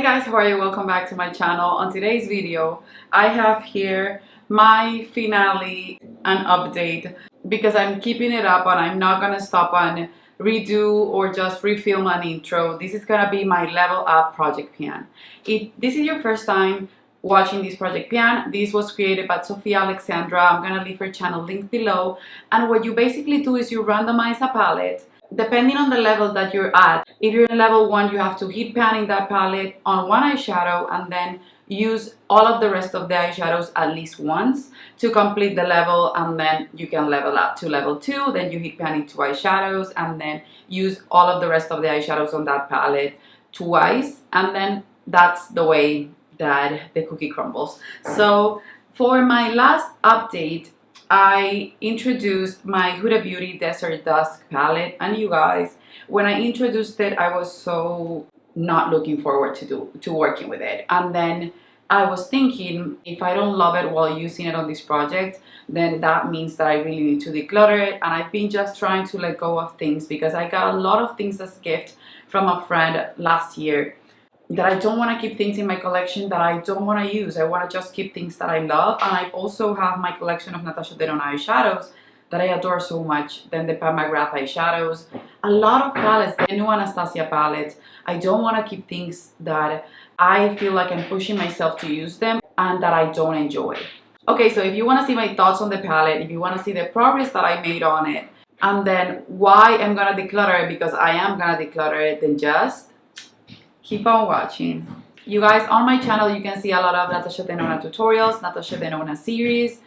guys, how are you? Welcome back to my channel. On today's video, I have here my finale and update because I'm keeping it up and I'm not gonna stop and redo or just refilm an intro. This is gonna be my level up project plan. If this is your first time watching this project plan, this was created by Alexandra. I'm gonna leave her channel linked below, and what you basically do is you randomize a palette depending on the level that you're at. If you're in level 1, you have to heat pan in that palette on one eyeshadow and then use all of the rest of the eyeshadows at least once to complete the level, and then you can level up to level 2, then you heat pan in 2 eyeshadows and then use all of the rest of the eyeshadows on that palette twice, and then that's the way that the cookie crumbles. So for my last update, I introduced my Huda Beauty Desert Dusk palette, and you guys, when I introduced it, I was so not looking forward to working with it. And then I was thinking, if I don't love it while using it on this project, then that means that I really need to declutter it. And I've been just trying to let go of things because I got a lot of things as gift from a friend last year that I don't want to keep things in my collection that I don't want to use. I want to just keep things that I love. And I also have my collection of Natasha Denona eyeshadows that I adore so much. Then the Pat McGrath eyeshadows, a lot of palettes, the new Anastasia palette. I don't want to keep things that I feel like I'm pushing myself to use them and that I don't enjoy. Okay, so if you want to see my thoughts on the palette, if you want to see the progress that I made on it, and then why I'm gonna declutter it, because I am gonna declutter it, then just keep on watching. You guys, on my channel you can see a lot of Natasha Denona tutorials, Natasha Denona series.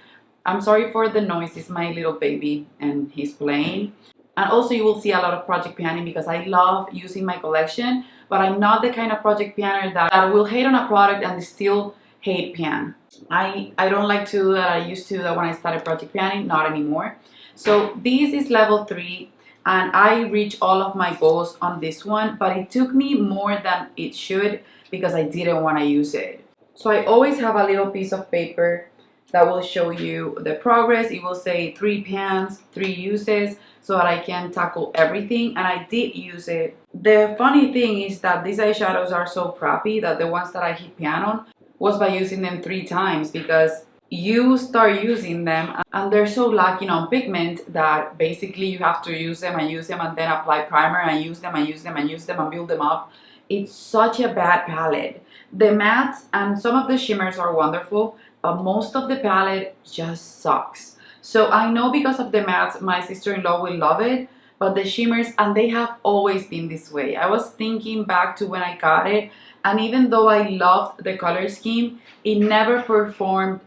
I'm sorry for the noise, it's my little baby and he's playing. And also you will see a lot of project panning because I love using my collection, but I'm not the kind of project panner that will hate on a product and still hate pan. I don't like to do that. I used to do that when I started project panning, not anymore. So this is level 3. And I reached all of my goals on this one, but it took me more than it should because I didn't want to use it. So I always have a little piece of paper that will show you the progress. It will say 3 pans, 3 uses, so that I can tackle everything, and I did use it. The funny thing is that these eyeshadows are so crappy that the ones that I hit pan on was by using them 3 times, because you start using them and they're so lacking on pigment that basically you have to use them and then apply primer and use them and use them and use them and build them up. It's such a bad palette. The mattes and some of the shimmers are wonderful, but most of the palette just sucks. So I know because of the mattes my sister-in-law will love it, but the shimmers, and they have always been this way. I was thinking back to when I got it, and even though I loved the color scheme, it never performed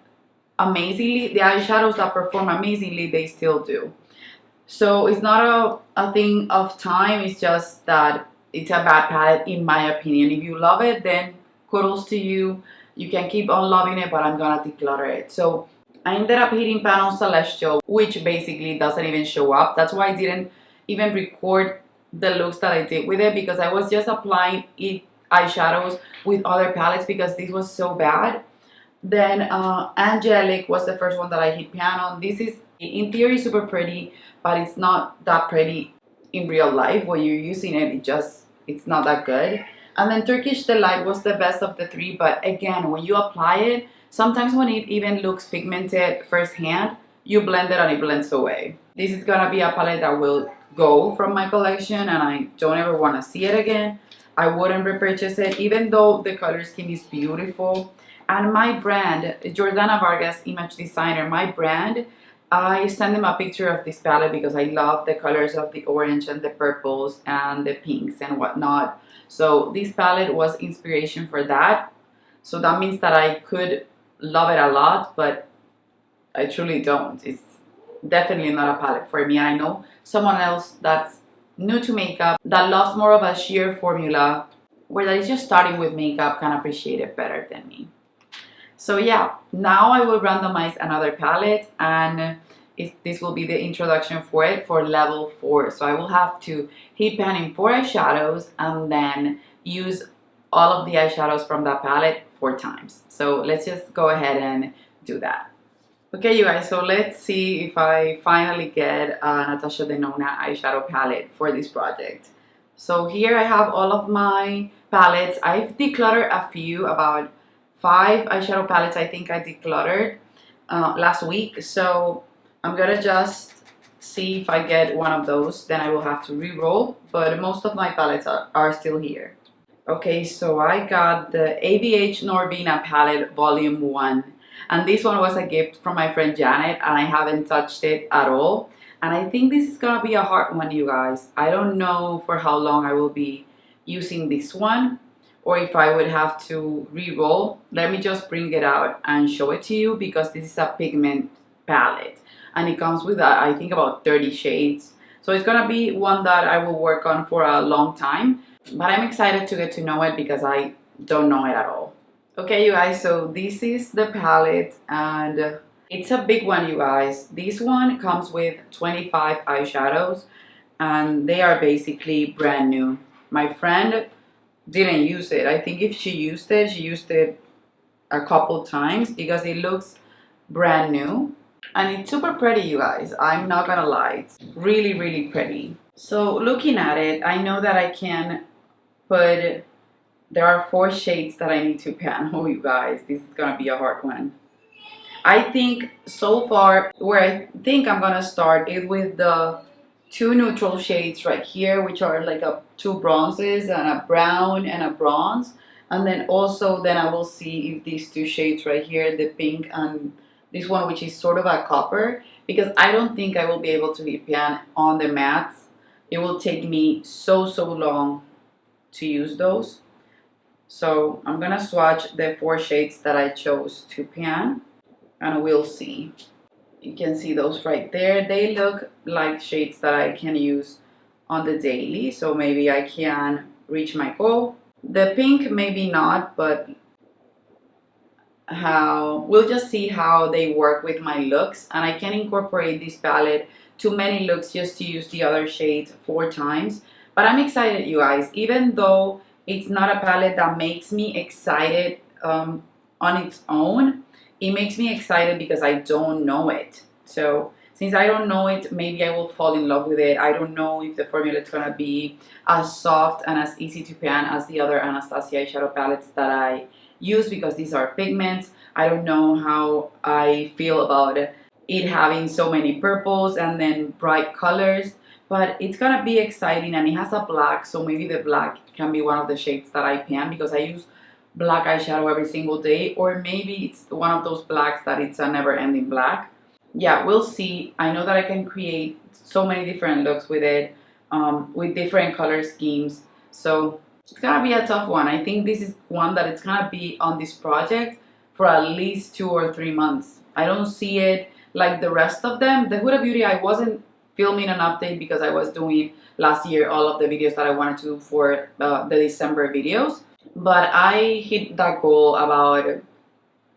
amazingly. The eyeshadows that perform amazingly, they still do. So it's not a thing of time, it's just that it's a bad palette in my opinion. If you love it, then kudos to you. You can keep on loving it, but I'm gonna declutter it. So I ended up hitting pan on Celestial, which basically doesn't even show up. That's why I didn't even record the looks that I did with it, because I was just applying eyeshadows with other palettes because this was so bad. Then Angelic was the first one that I hit pan on. This is in theory super pretty, but it's not that pretty in real life. When you're using it, it's not that good. And then Turkish Delight was the best of the 3, but again, when you apply it, sometimes when it even looks pigmented firsthand, you blend it and it blends away. This is gonna be a palette that will go from my collection and I don't ever want to see it again. I wouldn't repurchase it, even though the color scheme is beautiful. And my brand, Jordana Vargas, image designer, my brand, I sent them a picture of this palette because I love the colors of the orange and the purples and the pinks and whatnot. So this palette was inspiration for that. So that means that I could love it a lot, but I truly don't. It's definitely not a palette for me. And I know someone else that's new to makeup, that loves more of a sheer formula, where that is just starting with makeup, can appreciate it better than me. So yeah, now I will randomize another palette, and this will be the introduction for it for level 4. So I will have to heat pan in 4 eyeshadows and then use all of the eyeshadows from that palette 4 times. So let's just go ahead and do that. Okay, you guys, so let's see if I finally get a Natasha Denona eyeshadow palette for this project. So here I have all of my palettes. I've decluttered a few, about 5 eyeshadow palettes I think I decluttered last week. So I'm gonna just see if I get one of those, then I will have to re-roll, but most of my palettes are still here. Okay, so I got the ABH Norvina palette volume 1, and this one was a gift from my friend Janet, and I haven't touched it at all, and I think this is gonna be a hard one, you guys. I don't know for how long I will be using this one, or if I would have to re-roll. Let me just bring it out and show it to you, because this is a pigment palette, and it comes with I think about 30 shades, so it's gonna be one that I will work on for a long time. But I'm excited to get to know it because I don't know it at all. Okay, you guys, so this is the palette, and it's a big one, you guys. This one comes with 25 eyeshadows, and they are basically brand new. My friend didn't use it. I think if she used it a couple times because it looks brand new. And it's super pretty, you guys. I'm not gonna lie. It's really, really pretty. So looking at it, I know that I can but there are 4 shades that I need to pan. Oh, you guys, this is gonna be a hard one. I think so far, where I think I'm gonna start is with the 2 neutral shades right here, which are like 2 bronzes and a brown and a bronze. And then also, then I will see if these 2 shades right here, the pink and this one, which is sort of a copper, because I don't think I will be able to pan on the mattes. It will take me so long to use those. So I'm gonna swatch the 4 shades that I chose to pan, and we'll see. You can see those right there. They look like shades that I can use on the daily, so maybe I can reach my goal. The pink maybe not, but we'll just see how they work with my looks, and I can incorporate this palette to many looks just to use the other shades 4 times. But I'm excited, you guys, even though it's not a palette that makes me excited on its own. It makes me excited because I don't know it. So since I don't know it, maybe I will fall in love with it. I don't know if the formula is gonna be as soft and as easy to pan as the other Anastasia eyeshadow palettes that I use, because these are pigments. I don't know how I feel about it having so many purples and then bright colors. But it's gonna be exciting, and it has a black, so maybe the black can be one of the shades that I pan, because I use black eyeshadow every single day, or maybe it's one of those blacks that it's a never-ending black. Yeah, we'll see. I know that I can create so many different looks with it, with different color schemes, so it's gonna be a tough one. I think this is one that it's gonna be on this project for at least 2 or 3 months. I don't see it like the rest of them. The Huda Beauty, I wasn't filming an update because I was doing last year all of the videos that I wanted to do for the December videos. But I hit that goal about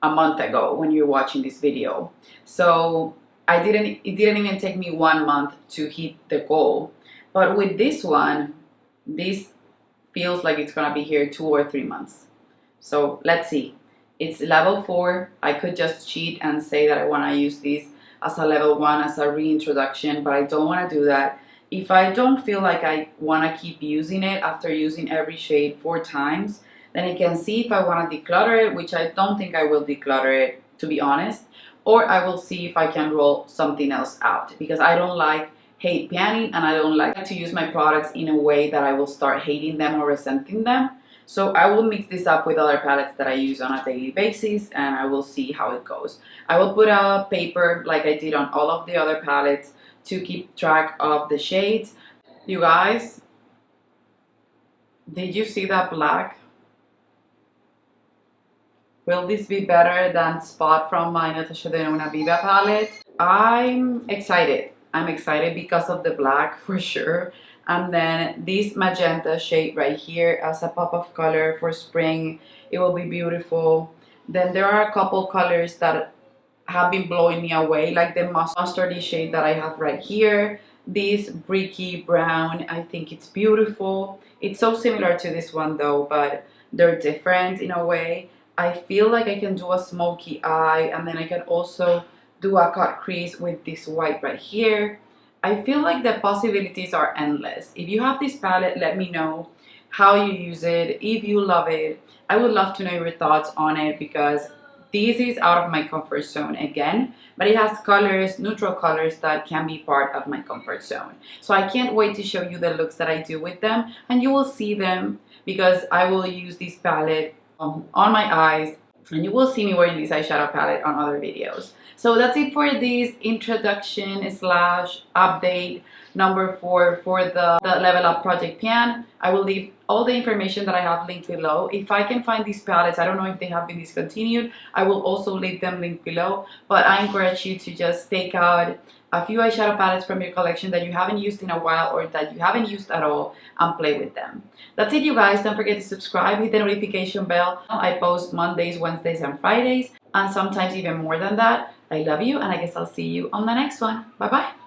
a month ago when you're watching this video. So it didn't even take me 1 month to hit the goal. But with this one, this feels like it's gonna be here 2 or 3 months. So let's see. It's level 4. I could just cheat and say that I wanna use this as a level 1, as a reintroduction, but I don't want to do that. If I don't feel like I want to keep using it after using every shade 4 times, then I can see if I want to declutter it, which I don't think I will declutter it, to be honest, or I will see if I can roll something else out, because I don't hate panning, and I don't like to use my products in a way that I will start hating them or resenting them. So I will mix this up with other palettes that I use on a daily basis, and I will see how it goes. I will put a paper like I did on all of the other palettes to keep track of the shades. You guys, did you see that black? Will this be better than Spot from my Natasha Denona Viva palette? I'm excited. I'm excited because of the black for sure. And then this magenta shade right here as a pop of color for spring. It will be beautiful. Then there are a couple colors that have been blowing me away, like the mustardy shade that I have right here. This bricky brown, I think it's beautiful. It's so similar to this one though, but they're different in a way. I feel like I can do a smoky eye, and then I can also do a cut crease with this white right here. I feel like the possibilities are endless. If you have this palette, let me know how you use it, if you love it. I would love to know your thoughts on it because this is out of my comfort zone again, but it has colors, neutral colors that can be part of my comfort zone. So I can't wait to show you the looks that I do with them, and you will see them because I will use this palette on my eyes, and you will see me wearing this eyeshadow palette on other videos. So that's it for this introduction slash update number 4 for the Level Up Project Pan. I will leave all the information that I have linked below. If I can find these palettes, I don't know if they have been discontinued, I will also leave them linked below, but I encourage you to just take out a few eyeshadow palettes from your collection that you haven't used in a while or that you haven't used at all and play with them. That's it, you guys. Don't forget to subscribe, hit the notification bell. I post Mondays, Wednesdays, and Fridays, and sometimes even more than that. I love you, and I guess I'll see you on the next one. Bye bye.